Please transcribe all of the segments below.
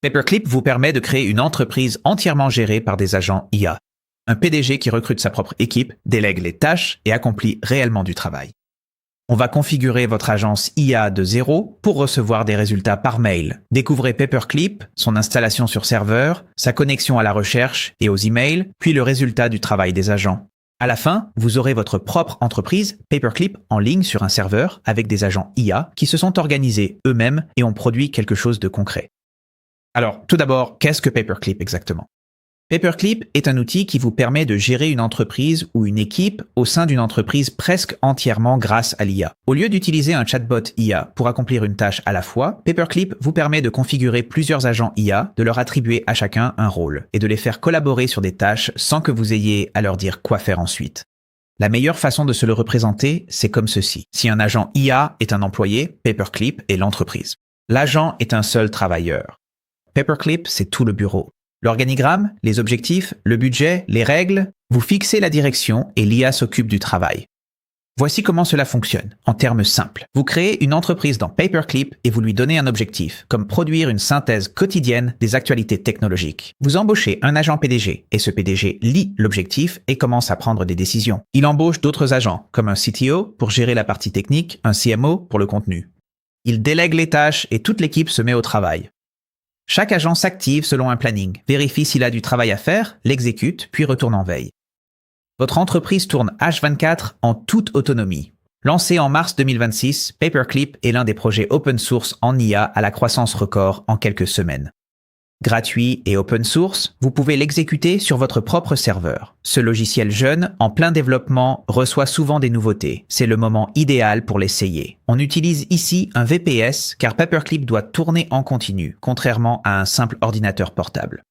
Paperclip vous permet de créer une entreprise entièrement gérée par des agents IA. Un PDG qui recrute sa propre équipe, délègue les tâches et accomplit réellement du travail. On va configurer votre agence IA de zéro pour recevoir des résultats par mail. Découvrez Paperclip, son installation sur serveur, sa connexion à la recherche et aux emails, puis le résultat du travail des agents. À la fin, vous aurez votre propre entreprise Paperclip en ligne sur un serveur avec des agents IA qui se sont organisés eux-mêmes et ont produit quelque chose de concret. Alors, tout d'abord, qu'est-ce que Paperclip exactement? Paperclip est un outil qui vous permet de gérer une entreprise ou une équipe au sein d'une entreprise presque entièrement grâce à l'IA. Au lieu d'utiliser un chatbot IA pour accomplir une tâche à la fois, Paperclip vous permet de configurer plusieurs agents IA, de leur attribuer à chacun un rôle et de les faire collaborer sur des tâches sans que vous ayez à leur dire quoi faire ensuite. La meilleure façon de se le représenter, c'est comme ceci. Si un agent IA est un employé, Paperclip est l'entreprise. L'agent est un seul travailleur. Paperclip, c'est tout le bureau. L'organigramme, les objectifs, le budget, les règles, vous fixez la direction et l'IA s'occupe du travail. Voici comment cela fonctionne, en termes simples. Vous créez une entreprise dans Paperclip et vous lui donnez un objectif, comme produire une synthèse quotidienne des actualités technologiques. Vous embauchez un agent PDG et ce PDG lit l'objectif et commence à prendre des décisions. Il embauche d'autres agents, comme un CTO pour gérer la partie technique, un CMO pour le contenu. Il délègue les tâches et toute l'équipe se met au travail. Chaque agent s'active selon un planning, vérifie s'il a du travail à faire, l'exécute, puis retourne en veille. Votre entreprise tourne H24 en toute autonomie. Lancé en mars 2026, Paperclip est l'un des projets open source en IA à la croissance record en quelques semaines. Gratuit et open source, vous pouvez l'exécuter sur votre propre serveur. Ce logiciel jeune, en plein développement, reçoit souvent des nouveautés. C'est le moment idéal pour l'essayer. On utilise ici un VPS car Paperclip doit tourner en continu, contrairement à un simple ordinateur portable.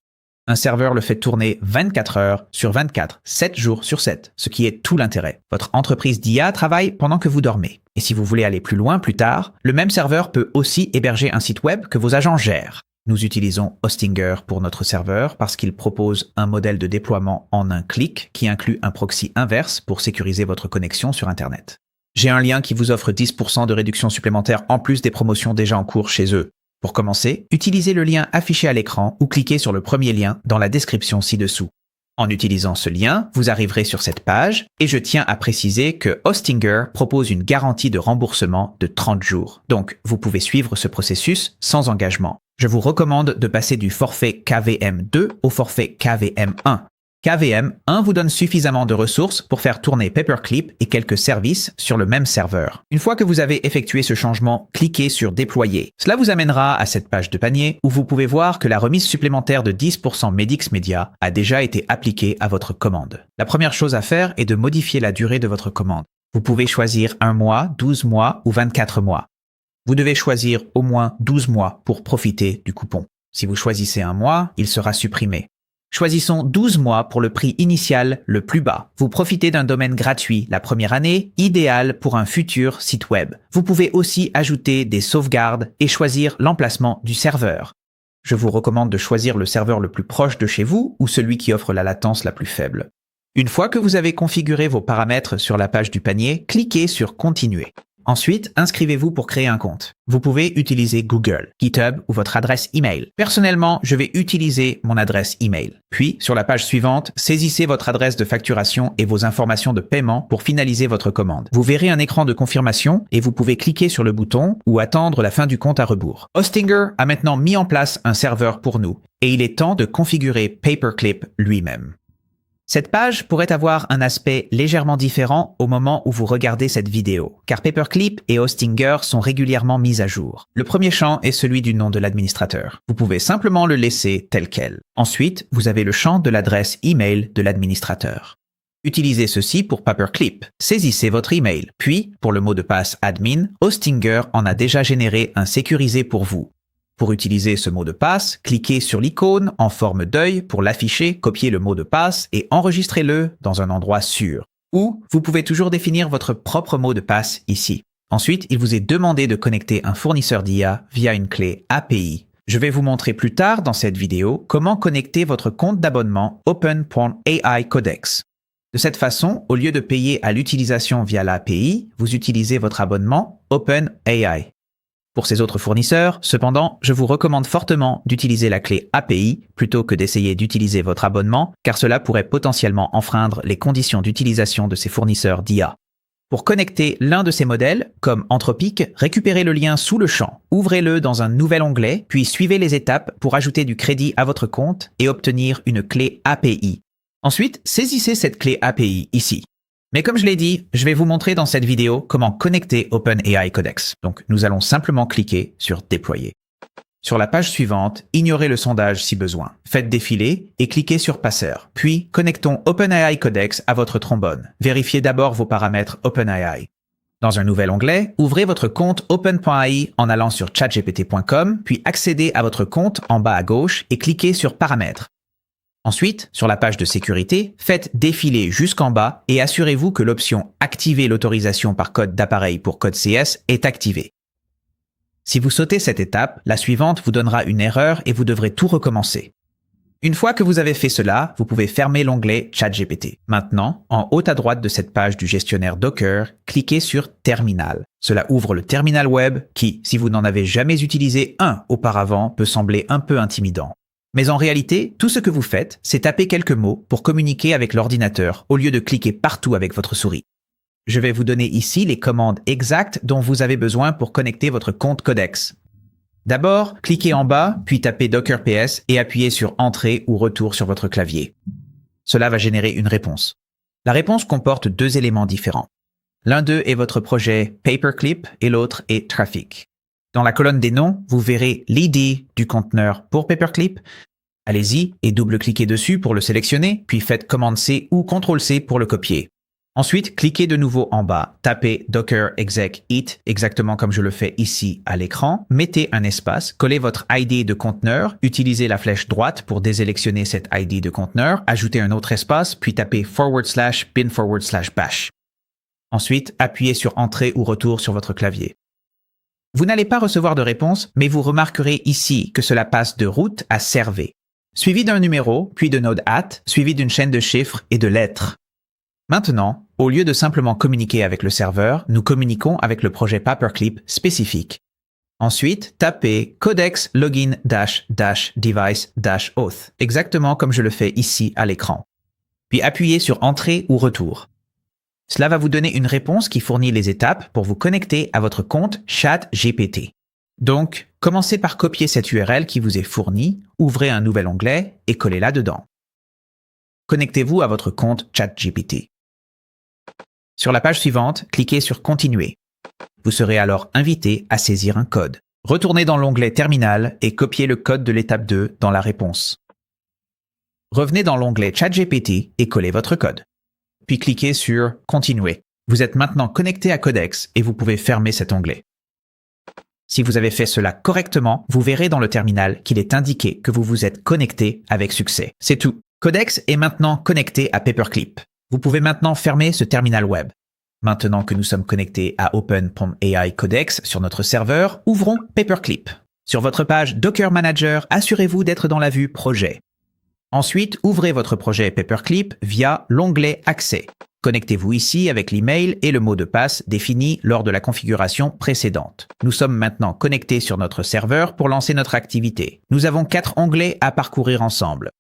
Un serveur le fait tourner 24 heures sur 24, 7 jours sur 7, ce qui est tout l'intérêt. Votre entreprise d'IA travaille pendant que vous dormez. Et si vous voulez aller plus loin plus tard, le même serveur peut aussi héberger un site web que vos agents gèrent. Nous utilisons Hostinger pour notre serveur parce qu'il propose un modèle de déploiement en un clic qui inclut un proxy inverse pour sécuriser votre connexion sur Internet. J'ai un lien qui vous offre 10% de réduction supplémentaire en plus des promotions déjà en cours chez eux. Pour commencer, utilisez le lien affiché à l'écran ou cliquez sur le premier lien dans la description ci-dessous. En utilisant ce lien, vous arriverez sur cette page et je tiens à préciser que Hostinger propose une garantie de remboursement de 30 jours. Donc, vous pouvez suivre ce processus sans engagement. Je vous recommande de passer du forfait KVM2 au forfait KVM1. KVM1 vous donne suffisamment de ressources pour faire tourner Paperclip et quelques services sur le même serveur. Une fois que vous avez effectué ce changement, cliquez sur Déployer. Cela vous amènera à cette page de panier où vous pouvez voir que la remise supplémentaire de 10% Medix Media a déjà été appliquée à votre commande. La première chose à faire est de modifier la durée de votre commande. Vous pouvez choisir 1 mois, 12 mois ou 24 mois. Vous devez choisir au moins 12 mois pour profiter du coupon. Si vous choisissez 1 mois, il sera supprimé. Choisissons 12 mois pour le prix initial le plus bas. Vous profitez d'un domaine gratuit la première année, idéal pour un futur site web. Vous pouvez aussi ajouter des sauvegardes et choisir l'emplacement du serveur. Je vous recommande de choisir le serveur le plus proche de chez vous ou celui qui offre la latence la plus faible. Une fois que vous avez configuré vos paramètres sur la page du panier, cliquez sur Continuer. Ensuite, inscrivez-vous pour créer un compte. Vous pouvez utiliser Google, GitHub ou votre adresse email. Personnellement, je vais utiliser mon adresse email. Puis, sur la page suivante, saisissez votre adresse de facturation et vos informations de paiement pour finaliser votre commande. Vous verrez un écran de confirmation et vous pouvez cliquer sur le bouton ou attendre la fin du compte à rebours. Hostinger a maintenant mis en place un serveur pour nous et il est temps de configurer Paperclip lui-même. Cette page pourrait avoir un aspect légèrement différent au moment où vous regardez cette vidéo, car Paperclip et Hostinger sont régulièrement mis à jour. Le premier champ est celui du nom de l'administrateur. Vous pouvez simplement le laisser tel quel. Ensuite, vous avez le champ de l'adresse email de l'administrateur. Utilisez ceci pour Paperclip. Saisissez votre email. Puis, pour le mot de passe admin, Hostinger en a déjà généré un sécurisé pour vous. Pour utiliser ce mot de passe, cliquez sur l'icône en forme d'œil pour l'afficher, copiez le mot de passe et enregistrez-le dans un endroit sûr. Ou vous pouvez toujours définir votre propre mot de passe ici. Ensuite, il vous est demandé de connecter un fournisseur d'IA via une clé API. Je vais vous montrer plus tard dans cette vidéo comment connecter votre compte d'abonnement Open.ai Codex. De cette façon, au lieu de payer à l'utilisation via l'API, vous utilisez votre abonnement OpenAI. Pour ces autres fournisseurs, cependant, je vous recommande fortement d'utiliser la clé API plutôt que d'essayer d'utiliser votre abonnement, car cela pourrait potentiellement enfreindre les conditions d'utilisation de ces fournisseurs d'IA. Pour connecter l'un de ces modèles, comme Anthropic, récupérez le lien sous le champ, ouvrez-le dans un nouvel onglet, puis suivez les étapes pour ajouter du crédit à votre compte et obtenir une clé API. Ensuite, saisissez cette clé API ici. Mais comme je l'ai dit, je vais vous montrer dans cette vidéo comment connecter OpenAI Codex. Donc, nous allons simplement cliquer sur Déployer. Sur la page suivante, ignorez le sondage si besoin. Faites défiler et cliquez sur Passeur. Puis, connectons OpenAI Codex à votre trombone. Vérifiez d'abord vos paramètres OpenAI. Dans un nouvel onglet, ouvrez votre compte Open.ai en allant sur chatgpt.com, puis accédez à votre compte en bas à gauche et cliquez sur Paramètres. Ensuite, sur la page de sécurité, faites défiler jusqu'en bas et assurez-vous que l'option « Activer l'autorisation par code d'appareil pour code CS » est activée. Si vous sautez cette étape, la suivante vous donnera une erreur et vous devrez tout recommencer. Une fois que vous avez fait cela, vous pouvez fermer l'onglet ChatGPT. Maintenant, en haut à droite de cette page du gestionnaire Docker, cliquez sur « Terminal ». Cela ouvre le terminal web qui, si vous n'en avez jamais utilisé un auparavant, peut sembler un peu intimidant. Mais en réalité, tout ce que vous faites, c'est taper quelques mots pour communiquer avec l'ordinateur au lieu de cliquer partout avec votre souris. Je vais vous donner ici les commandes exactes dont vous avez besoin pour connecter votre compte Codex. D'abord, cliquez en bas, puis tapez Docker PS et appuyez sur Entrée ou Retour sur votre clavier. Cela va générer une réponse. La réponse comporte deux éléments différents. L'un d'eux est votre projet Paperclip et l'autre est Traffic. Dans la colonne des noms, vous verrez l'ID du conteneur pour Paperclip. Allez-y et double-cliquez dessus pour le sélectionner, puis faites Commande-C ou CTRL-C pour le copier. Ensuite, cliquez de nouveau en bas, tapez Docker exec it, exactement comme je le fais ici à l'écran, mettez un espace, collez votre ID de conteneur, utilisez la flèche droite pour désélectionner cet ID de conteneur, ajoutez un autre espace, puis tapez /bin/bash. Ensuite, appuyez sur Entrée ou Retour sur votre clavier. Vous n'allez pas recevoir de réponse, mais vous remarquerez ici que cela passe de route à servez, suivi d'un numéro, puis de node @, suivi d'une chaîne de chiffres et de lettres. Maintenant, au lieu de simplement communiquer avec le serveur, nous communiquons avec le projet Paperclip spécifique. Ensuite, tapez codex login -device-auth, exactement comme je le fais ici à l'écran. Puis appuyez sur Entrée ou Retour. Cela va vous donner une réponse qui fournit les étapes pour vous connecter à votre compte ChatGPT. Donc, commencez par copier cette URL qui vous est fournie, ouvrez un nouvel onglet et collez-la dedans. Connectez-vous à votre compte ChatGPT. Sur la page suivante, cliquez sur Continuer. Vous serez alors invité à saisir un code. Retournez dans l'onglet Terminal et copiez le code de l'étape 2 dans la réponse. Revenez dans l'onglet ChatGPT et collez votre code. Puis cliquez sur « Continuer ». Vous êtes maintenant connecté à Codex et vous pouvez fermer cet onglet. Si vous avez fait cela correctement, vous verrez dans le terminal qu'il est indiqué que vous vous êtes connecté avec succès. C'est tout. Codex est maintenant connecté à Paperclip. Vous pouvez maintenant fermer ce terminal web. Maintenant que nous sommes connectés à OpenAI Codex sur notre serveur, ouvrons Paperclip. Sur votre page Docker Manager, assurez-vous d'être dans la vue Projet. Ensuite, ouvrez votre projet Paperclip via l'onglet Accès. Connectez-vous ici avec l'email et le mot de passe défini lors de la configuration précédente. Nous sommes maintenant connectés sur notre serveur pour lancer notre activité. Nous avons 4 onglets à parcourir ensemble.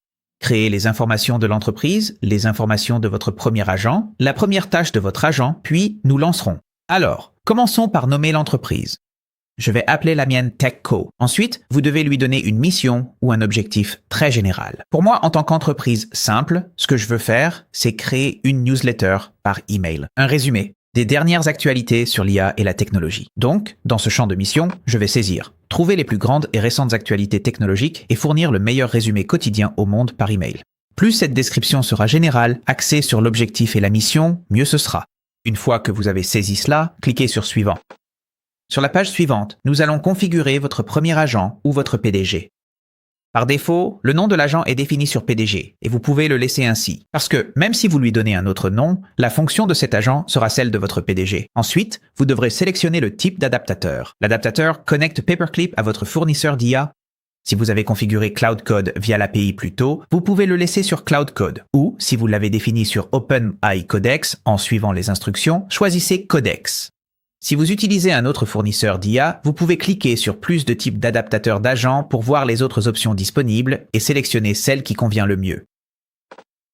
Créer les informations de l'entreprise, les informations de votre premier agent, la première tâche de votre agent, puis nous lancerons. Alors, commençons par nommer l'entreprise. Je vais appeler la mienne TechCo. Ensuite, vous devez lui donner une mission ou un objectif très général. Pour moi, en tant qu'entreprise simple, ce que je veux faire, c'est créer une newsletter par email. Un résumé des dernières actualités sur l'IA et la technologie. Donc, dans ce champ de mission, je vais saisir, trouver les plus grandes et récentes actualités technologiques et fournir le meilleur résumé quotidien au monde par email. Plus cette description sera générale, axée sur l'objectif et la mission, mieux ce sera. Une fois que vous avez saisi cela, cliquez sur Suivant. Sur la page suivante, nous allons configurer votre premier agent ou votre PDG. Par défaut, le nom de l'agent est défini sur PDG et vous pouvez le laisser ainsi. Parce que même si vous lui donnez un autre nom, la fonction de cet agent sera celle de votre PDG. Ensuite, vous devrez sélectionner le type d'adaptateur. L'adaptateur connecte Paperclip à votre fournisseur d'IA. Si vous avez configuré Cloud Code via l'API plus tôt, vous pouvez le laisser sur Cloud Code. Ou, si vous l'avez défini sur OpenAI Codex en suivant les instructions, choisissez Codex. Si vous utilisez un autre fournisseur d'IA, vous pouvez cliquer sur plus de types d'adaptateurs d'agents pour voir les autres options disponibles et sélectionner celle qui convient le mieux.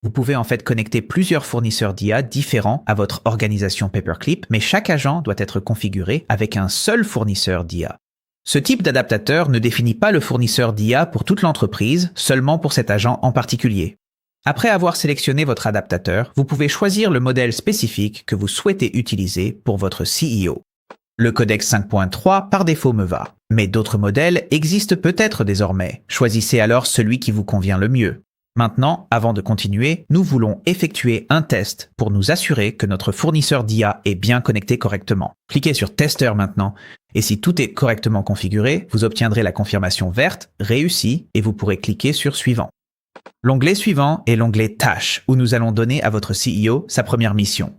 Vous pouvez en fait connecter plusieurs fournisseurs d'IA différents à votre organisation Paperclip, mais chaque agent doit être configuré avec un seul fournisseur d'IA. Ce type d'adaptateur ne définit pas le fournisseur d'IA pour toute l'entreprise, seulement pour cet agent en particulier. Après avoir sélectionné votre adaptateur, vous pouvez choisir le modèle spécifique que vous souhaitez utiliser pour votre CEO. Le codex 5.3 par défaut me va, mais d'autres modèles existent peut-être désormais. Choisissez alors celui qui vous convient le mieux. Maintenant, avant de continuer, nous voulons effectuer un test pour nous assurer que notre fournisseur d'IA est bien connecté correctement. Cliquez sur Tester maintenant, et si tout est correctement configuré, vous obtiendrez la confirmation verte « Réussi » et vous pourrez cliquer sur Suivant. L'onglet suivant est l'onglet Tâches, où nous allons donner à votre CEO sa première mission.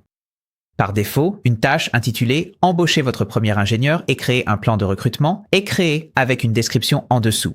Par défaut, une tâche intitulée « Embaucher votre premier ingénieur et créer un plan de recrutement » est créée avec une description en dessous.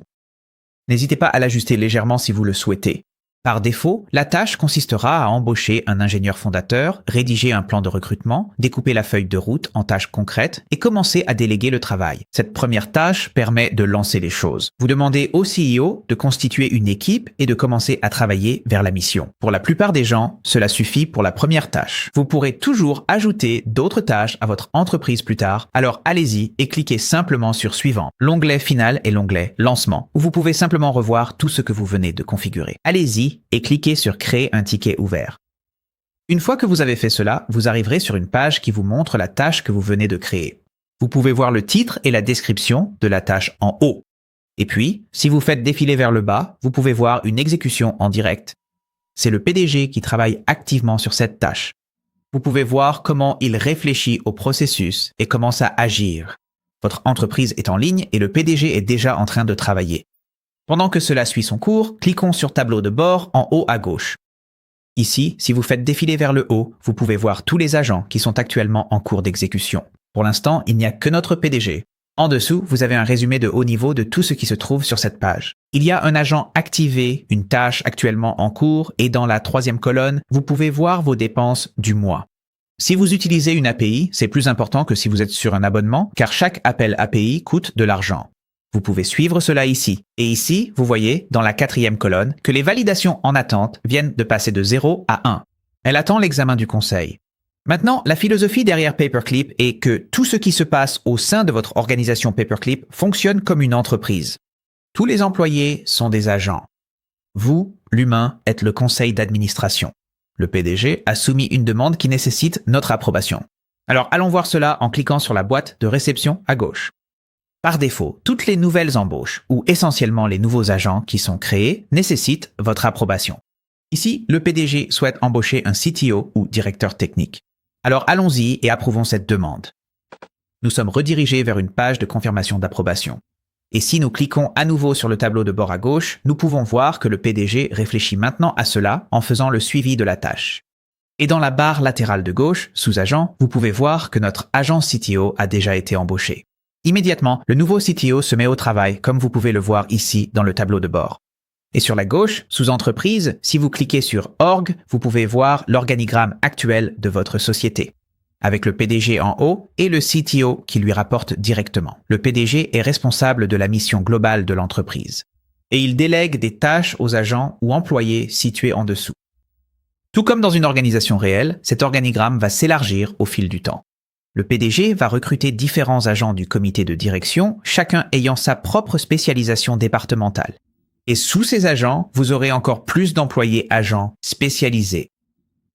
N'hésitez pas à l'ajuster légèrement si vous le souhaitez. Par défaut, la tâche consistera à embaucher un ingénieur fondateur, rédiger un plan de recrutement, découper la feuille de route en tâches concrètes et commencer à déléguer le travail. Cette première tâche permet de lancer les choses. Vous demandez au CEO de constituer une équipe et de commencer à travailler vers la mission. Pour la plupart des gens, cela suffit pour la première tâche. Vous pourrez toujours ajouter d'autres tâches à votre entreprise plus tard, alors allez-y et cliquez simplement sur Suivant. L'onglet final est l'onglet Lancement, où vous pouvez simplement revoir tout ce que vous venez de configurer. Allez-y et cliquez sur Créer un ticket ouvert. Une fois que vous avez fait cela, vous arriverez sur une page qui vous montre la tâche que vous venez de créer. Vous pouvez voir le titre et la description de la tâche en haut. Et puis, si vous faites défiler vers le bas, vous pouvez voir une exécution en direct. C'est le PDG qui travaille activement sur cette tâche. Vous pouvez voir comment il réfléchit au processus et commence à agir. Votre entreprise est en ligne et le PDG est déjà en train de travailler. Pendant que cela suit son cours, cliquons sur Tableau de bord en haut à gauche. Ici, si vous faites défiler vers le haut, vous pouvez voir tous les agents qui sont actuellement en cours d'exécution. Pour l'instant, il n'y a que notre PDG. En dessous, vous avez un résumé de haut niveau de tout ce qui se trouve sur cette page. Il y a un agent activé, une tâche actuellement en cours et dans la troisième colonne, vous pouvez voir vos dépenses du mois. Si vous utilisez une API, c'est plus important que si vous êtes sur un abonnement, car chaque appel API coûte de l'argent. Vous pouvez suivre cela ici. Et ici, vous voyez, dans la quatrième colonne, que les validations en attente viennent de passer de 0 à 1. Elle attend l'examen du conseil. Maintenant, la philosophie derrière Paperclip est que tout ce qui se passe au sein de votre organisation Paperclip fonctionne comme une entreprise. Tous les employés sont des agents. Vous, l'humain, êtes le conseil d'administration. Le PDG a soumis une demande qui nécessite notre approbation. Alors allons voir cela en cliquant sur la boîte de réception à gauche. Par défaut, toutes les nouvelles embauches, ou essentiellement les nouveaux agents qui sont créés, nécessitent votre approbation. Ici, le PDG souhaite embaucher un CTO ou directeur technique. Alors allons-y et approuvons cette demande. Nous sommes redirigés vers une page de confirmation d'approbation. Et si nous cliquons à nouveau sur le tableau de bord à gauche, nous pouvons voir que le PDG réfléchit maintenant à cela en faisant le suivi de la tâche. Et dans la barre latérale de gauche, sous agent, vous pouvez voir que notre agent CTO a déjà été embauché. Immédiatement, le nouveau CTO se met au travail, comme vous pouvez le voir ici dans le tableau de bord. Et sur la gauche, sous entreprise, si vous cliquez sur Org, vous pouvez voir l'organigramme actuel de votre société, avec le PDG en haut et le CTO qui lui rapporte directement. Le PDG est responsable de la mission globale de l'entreprise. Et il délègue des tâches aux agents ou employés situés en dessous. Tout comme dans une organisation réelle, cet organigramme va s'élargir au fil du temps. Le PDG va recruter différents agents du comité de direction, chacun ayant sa propre spécialisation départementale. Et sous ces agents, vous aurez encore plus d'employés agents spécialisés.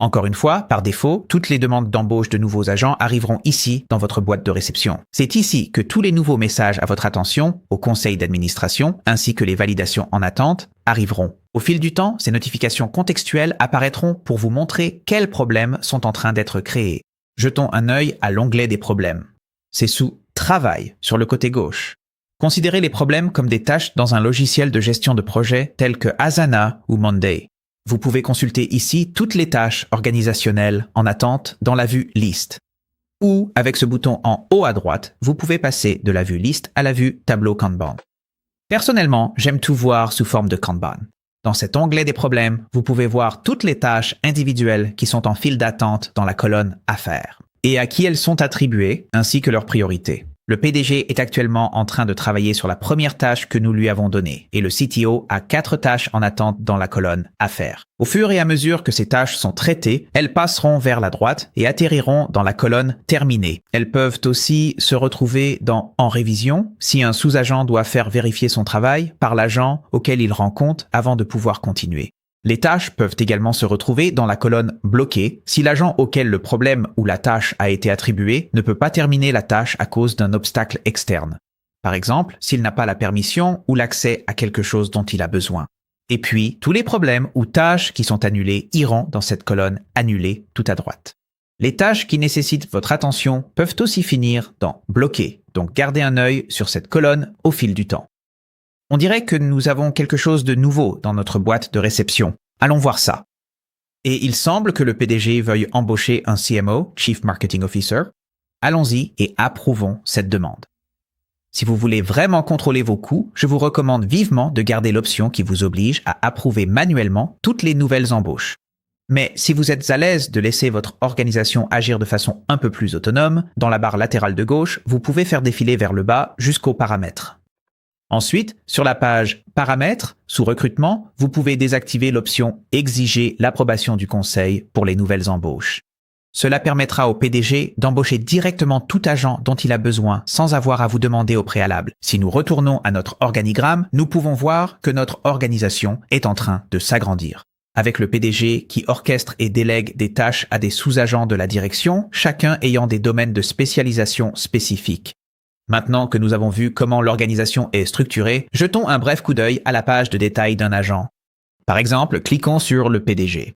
Encore une fois, par défaut, toutes les demandes d'embauche de nouveaux agents arriveront ici dans votre boîte de réception. C'est ici que tous les nouveaux messages à votre attention, au conseil d'administration, ainsi que les validations en attente, arriveront. Au fil du temps, ces notifications contextuelles apparaîtront pour vous montrer quels problèmes sont en train d'être créés. Jetons un œil à l'onglet des problèmes. C'est sous Travail, sur le côté gauche. Considérez les problèmes comme des tâches dans un logiciel de gestion de projet tel que Asana ou Monday. Vous pouvez consulter ici toutes les tâches organisationnelles en attente dans la vue Liste. Ou, avec ce bouton en haut à droite, vous pouvez passer de la vue Liste à la vue Tableau Kanban. Personnellement, j'aime tout voir sous forme de Kanban. Dans cet onglet des problèmes, vous pouvez voir toutes les tâches individuelles qui sont en file d'attente dans la colonne Affaires. et à qui elles sont attribuées, ainsi que leurs priorités. Le PDG est actuellement en train de travailler sur la première tâche que nous lui avons donnée et le CTO a 4 tâches en attente dans la colonne « À faire ». Au fur et à mesure que ces tâches sont traitées, elles passeront vers la droite et atterriront dans la colonne « Terminé ». Elles peuvent aussi se retrouver dans « En révision » si un sous-agent doit faire vérifier son travail par l'agent auquel il rend compte avant de pouvoir continuer. Les tâches peuvent également se retrouver dans la colonne « Bloqué » si l'agent auquel le problème ou la tâche a été attribué ne peut pas terminer la tâche à cause d'un obstacle externe. Par exemple, s'il n'a pas la permission ou l'accès à quelque chose dont il a besoin. Et puis, tous les problèmes ou tâches qui sont annulés iront dans cette colonne « Annulé » tout à droite. Les tâches qui nécessitent votre attention peuvent aussi finir dans « Bloqué », donc gardez un œil sur cette colonne au fil du temps. On dirait que nous avons quelque chose de nouveau dans notre boîte de réception. Allons voir ça. Et il semble que le PDG veuille embaucher un CMO, Chief Marketing Officer. Allons-y et approuvons cette demande. Si vous voulez vraiment contrôler vos coûts, je vous recommande vivement de garder l'option qui vous oblige à approuver manuellement toutes les nouvelles embauches. Mais si vous êtes à l'aise de laisser votre organisation agir de façon un peu plus autonome, dans la barre latérale de gauche, vous pouvez faire défiler vers le bas jusqu'aux paramètres. Ensuite, sur la page « Paramètres » sous « Recrutement », vous pouvez désactiver l'option « Exiger l'approbation du conseil pour les nouvelles embauches ». Cela permettra au PDG d'embaucher directement tout agent dont il a besoin sans avoir à vous demander au préalable. Si nous retournons à notre organigramme, nous pouvons voir que notre organisation est en train de s'agrandir. Avec le PDG qui orchestre et délègue des tâches à des sous-agents de la direction, chacun ayant des domaines de spécialisation spécifiques. Maintenant que nous avons vu comment l'organisation est structurée, jetons un bref coup d'œil à la page de détail d'un agent. Par exemple, cliquons sur le PDG.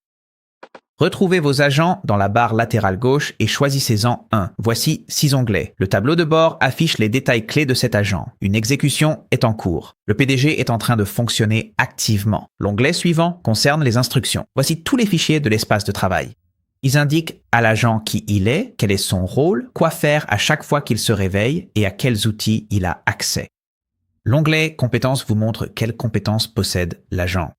Retrouvez vos agents dans la barre latérale gauche et choisissez-en un. Voici 6 onglets. Le tableau de bord affiche les détails clés de cet agent. Une exécution est en cours. Le PDG est en train de fonctionner activement. L'onglet suivant concerne les instructions. Voici tous les fichiers de l'espace de travail. Ils indiquent à l'agent qui il est, quel est son rôle, quoi faire à chaque fois qu'il se réveille et à quels outils il a accès. L'onglet « Compétences » vous montre quelles compétences possède l'agent.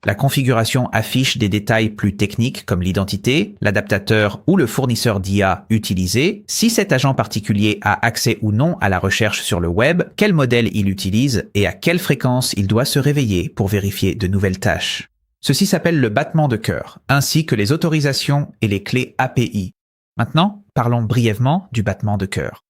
La configuration affiche des détails plus techniques comme l'identité, l'adaptateur ou le fournisseur d'IA utilisé, si cet agent particulier a accès ou non à la recherche sur le web, quel modèle il utilise et à quelle fréquence il doit se réveiller pour vérifier de nouvelles tâches. Ceci s'appelle le battement de cœur, ainsi que les autorisations et les clés API. Maintenant, parlons brièvement du battement de cœur.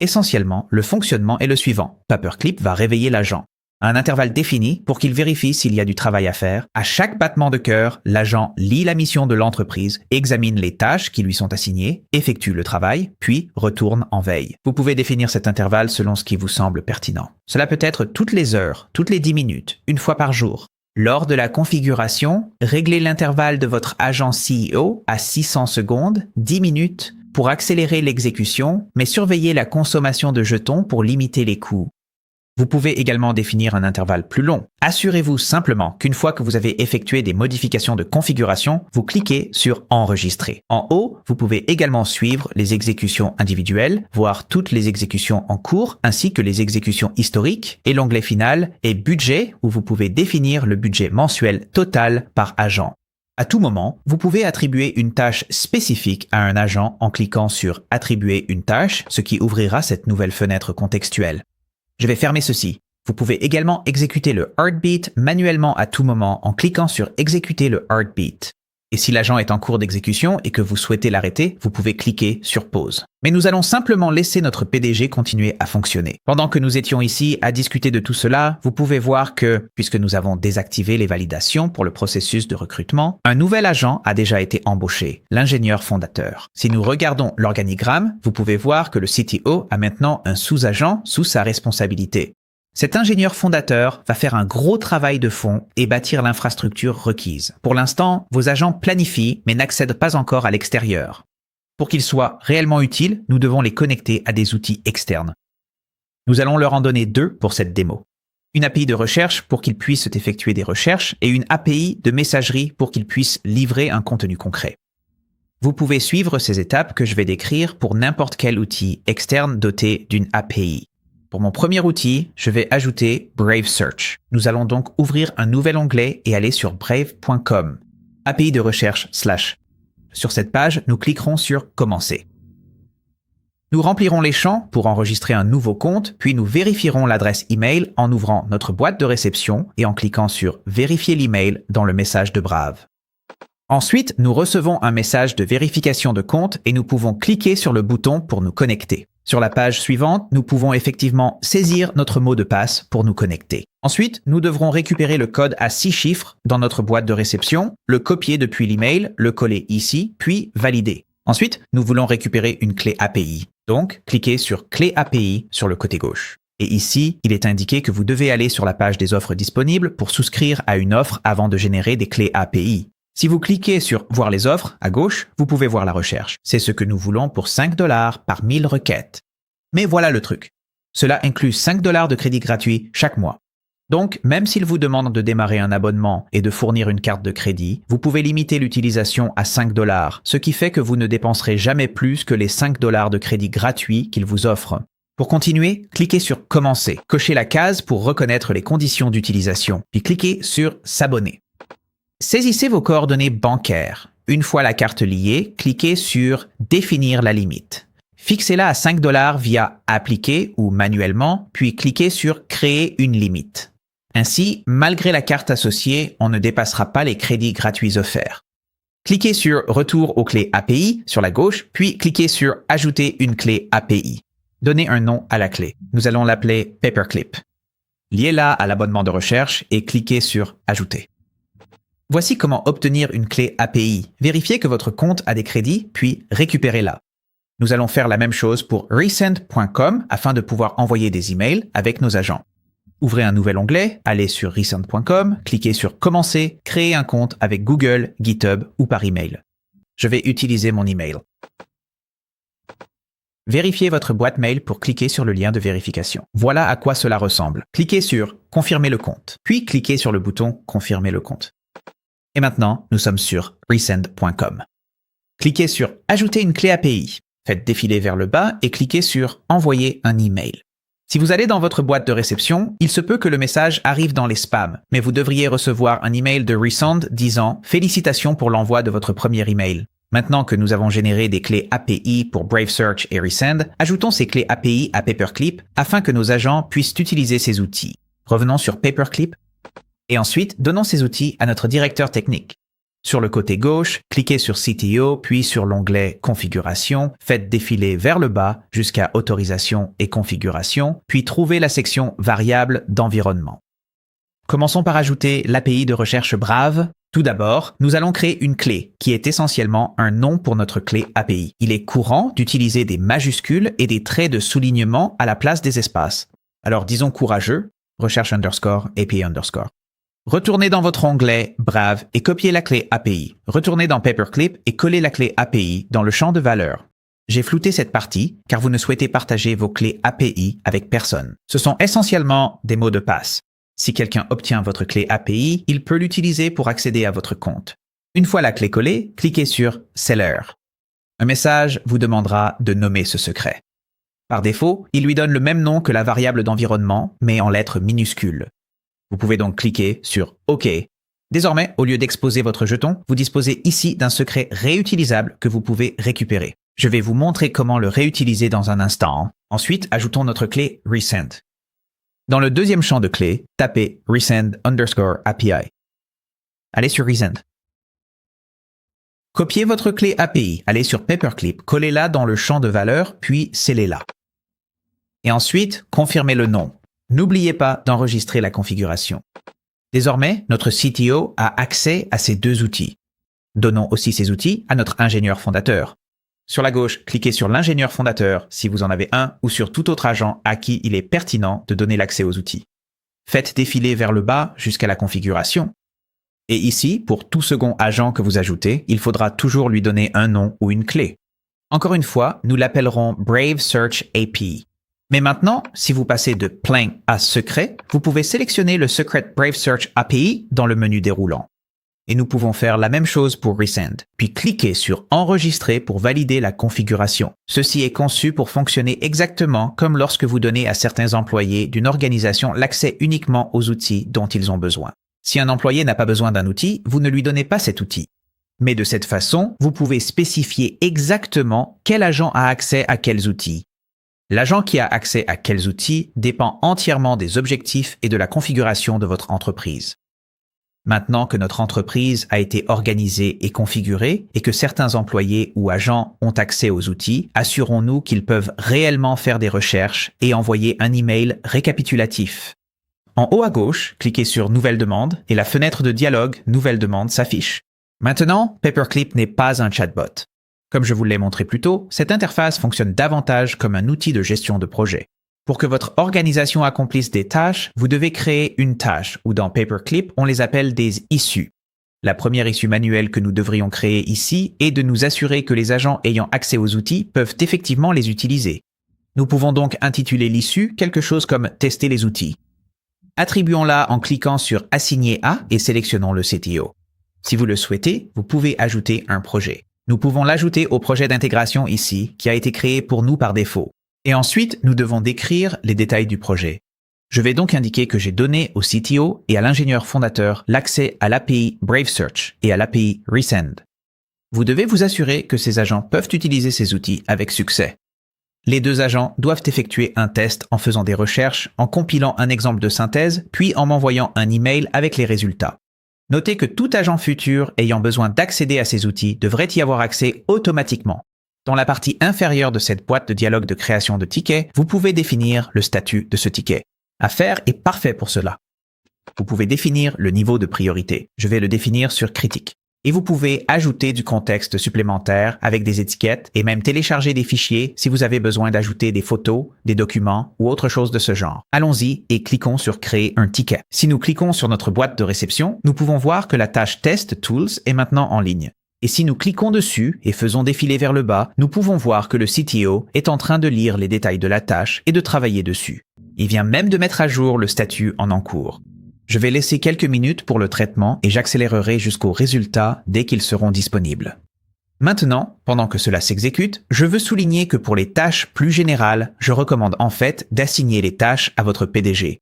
Essentiellement, le fonctionnement est le suivant. Paperclip va réveiller l'agent. À un intervalle défini pour qu'il vérifie s'il y a du travail à faire. À chaque battement de cœur, l'agent lit la mission de l'entreprise, examine les tâches qui lui sont assignées, effectue le travail, puis retourne en veille. Vous pouvez définir cet intervalle selon ce qui vous semble pertinent. Cela peut être toutes les heures, toutes les 10 minutes, une fois par jour. Lors de la configuration, réglez l'intervalle de votre agent CEO à 600 secondes, 10 minutes, pour accélérer l'exécution, mais surveillez la consommation de jetons pour limiter les coûts. Vous pouvez également définir un intervalle plus long. Assurez-vous simplement qu'une fois que vous avez effectué des modifications de configuration, vous cliquez sur « Enregistrer ». En haut, vous pouvez également suivre les exécutions individuelles, voir toutes les exécutions en cours, ainsi que les exécutions historiques, et l'onglet final est « Budget » où vous pouvez définir le budget mensuel total par agent. À tout moment, vous pouvez attribuer une tâche spécifique à un agent en cliquant sur « Attribuer une tâche », ce qui ouvrira cette nouvelle fenêtre contextuelle. Je vais fermer ceci. Vous pouvez également exécuter le Heartbeat manuellement à tout moment en cliquant sur « Exécuter le Heartbeat ». Et si l'agent est en cours d'exécution et que vous souhaitez l'arrêter, vous pouvez cliquer sur pause. Mais nous allons simplement laisser notre PDG continuer à fonctionner. Pendant que nous étions ici à discuter de tout cela, vous pouvez voir que, puisque nous avons désactivé les validations pour le processus de recrutement, un nouvel agent a déjà été embauché, l'ingénieur fondateur. Si nous regardons l'organigramme, vous pouvez voir que le CTO a maintenant un sous-agent sous sa responsabilité. Cet ingénieur fondateur va faire un gros travail de fond et bâtir l'infrastructure requise. Pour l'instant, vos agents planifient mais n'accèdent pas encore à l'extérieur. Pour qu'ils soient réellement utiles, nous devons les connecter à des outils externes. Nous allons leur en donner 2 pour cette démo. Une API de recherche pour qu'ils puissent effectuer des recherches et une API de messagerie pour qu'ils puissent livrer un contenu concret. Vous pouvez suivre ces étapes que je vais décrire pour n'importe quel outil externe doté d'une API. Pour mon premier outil, je vais ajouter Brave Search. Nous allons donc ouvrir un nouvel onglet et aller sur brave.com. API de recherche / Sur cette page, nous cliquerons sur « Commencer ». Nous remplirons les champs pour enregistrer un nouveau compte, puis nous vérifierons l'adresse email en ouvrant notre boîte de réception et en cliquant sur « Vérifier l'email » dans le message de Brave. Ensuite, nous recevons un message de vérification de compte et nous pouvons cliquer sur le bouton pour nous connecter. Sur la page suivante, nous pouvons effectivement saisir notre mot de passe pour nous connecter. Ensuite, nous devrons récupérer le code à 6 chiffres dans notre boîte de réception, le copier depuis l'email, le coller ici, puis valider. Ensuite, nous voulons récupérer une clé API. Donc, cliquez sur Clé API sur le côté gauche. Et ici, il est indiqué que vous devez aller sur la page des offres disponibles pour souscrire à une offre avant de générer des clés API. Si vous cliquez sur « Voir les offres » à gauche, vous pouvez voir la recherche. C'est ce que nous voulons pour 5 $ par 1000 requêtes. Mais voilà le truc. Cela inclut 5 $ de crédit gratuit chaque mois. Donc, même s'il vous demande de démarrer un abonnement et de fournir une carte de crédit, vous pouvez limiter l'utilisation à 5 $, ce qui fait que vous ne dépenserez jamais plus que les 5 $ de crédit gratuit qu'il vous offre. Pour continuer, cliquez sur « Commencer ». Cochez la case pour reconnaître les conditions d'utilisation, puis cliquez sur « S'abonner ». Saisissez vos coordonnées bancaires. Une fois la carte liée, cliquez sur « Définir la limite ». Fixez-la à 5 $ via « Appliquer » ou manuellement, puis cliquez sur « Créer une limite ». Ainsi, malgré la carte associée, on ne dépassera pas les crédits gratuits offerts. Cliquez sur « Retour aux clés API » sur la gauche, puis cliquez sur « Ajouter une clé API ». Donnez un nom à la clé. Nous allons l'appeler « Paperclip ». Liez-la à l'abonnement de recherche et cliquez sur « Ajouter ». Voici comment obtenir une clé API. Vérifiez que votre compte a des crédits, puis récupérez-la. Nous allons faire la même chose pour resend.com afin de pouvoir envoyer des emails avec nos agents. Ouvrez un nouvel onglet, allez sur resend.com, cliquez sur « Commencer », créez un compte avec Google, GitHub ou par email. Je vais utiliser mon email. Vérifiez votre boîte mail pour cliquer sur le lien de vérification. Voilà à quoi cela ressemble. Cliquez sur « Confirmer le compte », puis cliquez sur le bouton « Confirmer le compte ». Et maintenant, nous sommes sur resend.com. Cliquez sur « Ajouter une clé API ». Faites défiler vers le bas et cliquez sur « Envoyer un email ». Si vous allez dans votre boîte de réception, il se peut que le message arrive dans les spams, mais vous devriez recevoir un email de Resend disant « Félicitations pour l'envoi de votre premier email ». Maintenant que nous avons généré des clés API pour Brave Search et Resend, ajoutons ces clés API à Paperclip afin que nos agents puissent utiliser ces outils. Revenons sur Paperclip. Et ensuite, donnons ces outils à notre directeur technique. Sur le côté gauche, cliquez sur CTO, puis sur l'onglet « Configuration », faites défiler vers le bas jusqu'à « Autorisation et configuration », puis trouvez la section « Variables d'environnement ». Commençons par ajouter l'API de recherche Brave. Tout d'abord, nous allons créer une clé, qui est essentiellement un nom pour notre clé API. Il est courant d'utiliser des majuscules et des traits de soulignement à la place des espaces. Alors disons courageux, recherche underscore API underscore. Retournez dans votre onglet Brave et copiez la clé API. Retournez dans Paperclip et collez la clé API dans le champ de valeur. J'ai flouté cette partie car vous ne souhaitez partager vos clés API avec personne. Ce sont essentiellement des mots de passe. Si quelqu'un obtient votre clé API, il peut l'utiliser pour accéder à votre compte. Une fois la clé collée, cliquez sur Seller. Un message vous demandera de nommer ce secret. Par défaut, il lui donne le même nom que la variable d'environnement, mais en lettres minuscules. Vous pouvez donc cliquer sur OK. Désormais, au lieu d'exposer votre jeton, vous disposez ici d'un secret réutilisable que vous pouvez récupérer. Je vais vous montrer comment le réutiliser dans un instant. Ensuite, ajoutons notre clé Resend. Dans le deuxième champ de clé, tapez Resend underscore API. Allez sur Resend. Copiez votre clé API, allez sur Paperclip, collez-la dans le champ de valeur, puis scellez-la. Et ensuite, confirmez le nom. N'oubliez pas d'enregistrer la configuration. Désormais, notre CTO a accès à ces deux outils. Donnons aussi ces outils à notre ingénieur fondateur. Sur la gauche, cliquez sur l'ingénieur fondateur si vous en avez un ou sur tout autre agent à qui il est pertinent de donner l'accès aux outils. Faites défiler vers le bas jusqu'à la configuration. Et ici, pour tout second agent que vous ajoutez, il faudra toujours lui donner un nom ou une clé. Encore une fois, nous l'appellerons Brave Search API. Mais maintenant, si vous passez de plein à secret, vous pouvez sélectionner le Secret Brave Search API dans le menu déroulant. Et nous pouvons faire la même chose pour Resend, puis cliquer sur Enregistrer pour valider la configuration. Ceci est conçu pour fonctionner exactement comme lorsque vous donnez à certains employés d'une organisation l'accès uniquement aux outils dont ils ont besoin. Si un employé n'a pas besoin d'un outil, vous ne lui donnez pas cet outil. Mais de cette façon, vous pouvez spécifier exactement quel agent a accès à quels outils. L'agent qui a accès à quels outils dépend entièrement des objectifs et de la configuration de votre entreprise. Maintenant que notre entreprise a été organisée et configurée et que certains employés ou agents ont accès aux outils, assurons-nous qu'ils peuvent réellement faire des recherches et envoyer un email récapitulatif. En haut à gauche, cliquez sur Nouvelle demande et la fenêtre de dialogue Nouvelle demande s'affiche. Maintenant, Paperclip n'est pas un chatbot. Comme je vous l'ai montré plus tôt, cette interface fonctionne davantage comme un outil de gestion de projet. Pour que votre organisation accomplisse des tâches, vous devez créer une tâche, ou dans Paperclip, on les appelle des issues. La première issue manuelle que nous devrions créer ici est de nous assurer que les agents ayant accès aux outils peuvent effectivement les utiliser. Nous pouvons donc intituler l'issue quelque chose comme « Tester les outils ». Attribuons-la en cliquant sur « Assigner à » et sélectionnons le CTO. Si vous le souhaitez, vous pouvez ajouter un projet. Nous pouvons l'ajouter au projet d'intégration ici, qui a été créé pour nous par défaut. Et ensuite, nous devons décrire les détails du projet. Je vais donc indiquer que j'ai donné au CTO et à l'ingénieur fondateur l'accès à l'API Brave Search et à l'API Resend. Vous devez vous assurer que ces agents peuvent utiliser ces outils avec succès. Les deux agents doivent effectuer un test en faisant des recherches, en compilant un exemple de synthèse, puis en m'envoyant un email avec les résultats. Notez que tout agent futur ayant besoin d'accéder à ces outils devrait y avoir accès automatiquement. Dans la partie inférieure de cette boîte de dialogue de création de tickets, vous pouvez définir le statut de ce ticket. Affaire est parfait pour cela. Vous pouvez définir le niveau de priorité. Je vais le définir sur critique. Et vous pouvez ajouter du contexte supplémentaire avec des étiquettes et même télécharger des fichiers si vous avez besoin d'ajouter des photos, des documents ou autre chose de ce genre. Allons-y et cliquons sur créer un ticket. Si nous cliquons sur notre boîte de réception, nous pouvons voir que la tâche Test Tools est maintenant en ligne. Et si nous cliquons dessus et faisons défiler vers le bas, nous pouvons voir que le CTO est en train de lire les détails de la tâche et de travailler dessus. Il vient même de mettre à jour le statut en cours. Je vais laisser quelques minutes pour le traitement et j'accélérerai jusqu'aux résultats dès qu'ils seront disponibles. Maintenant, pendant que cela s'exécute, je veux souligner que pour les tâches plus générales, je recommande en fait d'assigner les tâches à votre PDG.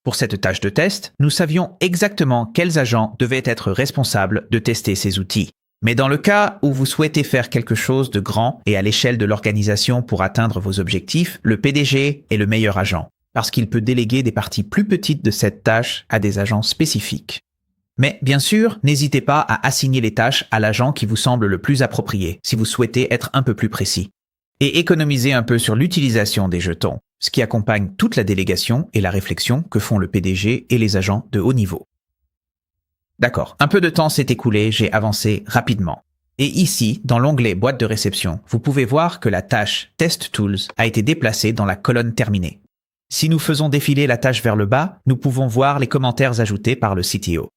Pour cette tâche de test, nous savions exactement quels agents devaient être responsables de tester ces outils. Mais dans le cas où vous souhaitez faire quelque chose de grand et à l'échelle de l'organisation pour atteindre vos objectifs, le PDG est le meilleur agent, parce qu'il peut déléguer des parties plus petites de cette tâche à des agents spécifiques. Mais bien sûr, n'hésitez pas à assigner les tâches à l'agent qui vous semble le plus approprié, si vous souhaitez être un peu plus précis. Et économisez un peu sur l'utilisation des jetons, ce qui accompagne toute la délégation et la réflexion que font le PDG et les agents de haut niveau. D'accord, un peu de temps s'est écoulé, j'ai avancé rapidement. Et ici, dans l'onglet Boîte de réception, vous pouvez voir que la tâche Test Tools a été déplacée dans la colonne terminée. Si nous faisons défiler la tâche vers le bas, nous pouvons voir les commentaires ajoutés par le CTO.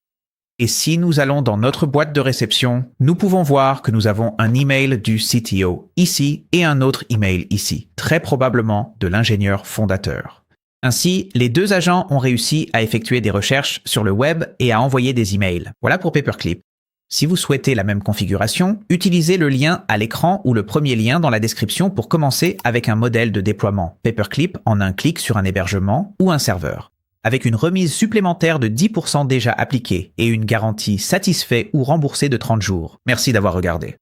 Et si nous allons dans notre boîte de réception, nous pouvons voir que nous avons un email du CTO ici et un autre email ici, très probablement de l'ingénieur fondateur. Ainsi, les deux agents ont réussi à effectuer des recherches sur le web et à envoyer des emails. Voilà pour Paperclip. Si vous souhaitez la même configuration, utilisez le lien à l'écran ou le premier lien dans la description pour commencer avec un modèle de déploiement Paperclip en un clic sur un hébergement ou un serveur. Avec une remise supplémentaire de 10% déjà appliquée et une garantie satisfait ou remboursée de 30 jours. Merci d'avoir regardé.